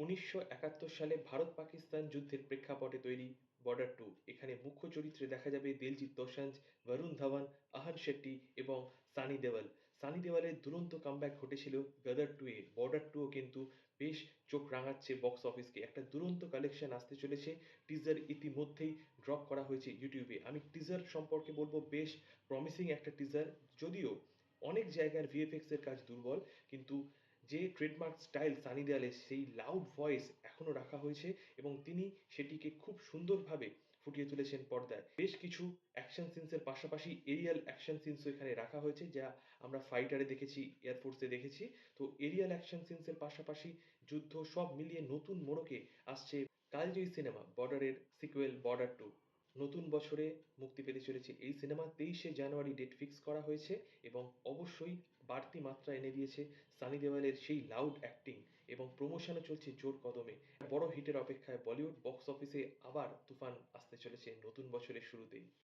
1971 সালে ভারত-পাকিস্তান যুদ্ধের প্রেক্ষাপটে তৈরি 'বর্ডার টু'। এখানে মুখ্য চরিত্রে দেখা যাবে দিলজিৎ দোসাঞ্জ, বরুণ ধাওয়ান, আহান শেট্টি এবং সানি দেওল। সানি দেওলের দুরন্ত কামব্যাক ঘটেছিল 'গদর 2' এ। 'বর্ডার টু' ও কিন্তু বেশ চোখ রাঙাচ্ছে বক্স অফিসকে। একটা দুরন্ত কালেকশন আসতে চলেছে। টিজার ইতিমধ্যেই ড্রপ করা হয়েছে YouTube এ। আমি টিজার সম্পর্কে বলব বেশ প্রমিসিং একটা টিজার। যদিও অনেক জায়গার VFX এর কাজ দুর্বল, কিন্তু যে ট্রেডমার্ক স্টাইল সানি দেওলের সেই লাউড ভয়েস এখনো রাখা হয়েছে এবং তিনি সেটিকে খুব সুন্দরভাবে ফুটিয়ে তুলেছেন পর্দায়। বেশ কিছু অ্যাকশন সিনস এর পাশাপাশি এরিয়াল অ্যাকশন সিনস ও এখানে রাখা হয়েছে, যা আমরা ফাইটারে দেখেছি, এয়ারফোর্সে দেখেছি। তো এরিয়াল অ্যাকশন সিনস এর পাশাপাশি যুদ্ধ সব মিলিয়ে নতুন মোড়কে আসছে কালজয়ী সিনেমা 'বর্ডার' এর সিক্যুয়েল 'বর্ডার টু'। নতুন বছরে মুক্তি পেতে চলেছে এই সিনেমা। ২৩শে জানুয়ারি ডেট ফিক্স করা হয়েছে এবং অবশ্যই বাড়তি মাত্রা এনে দিয়েছে সানি দেওলের সেই লাউড অ্যাক্টিং এবং প্রমোশনও চলছে জোর কদমে। বড় হিটের অপেক্ষায় বলিউড বক্স অফিসে আবার তুফান আসতে চলেছে নতুন বছরের শুরুতেই।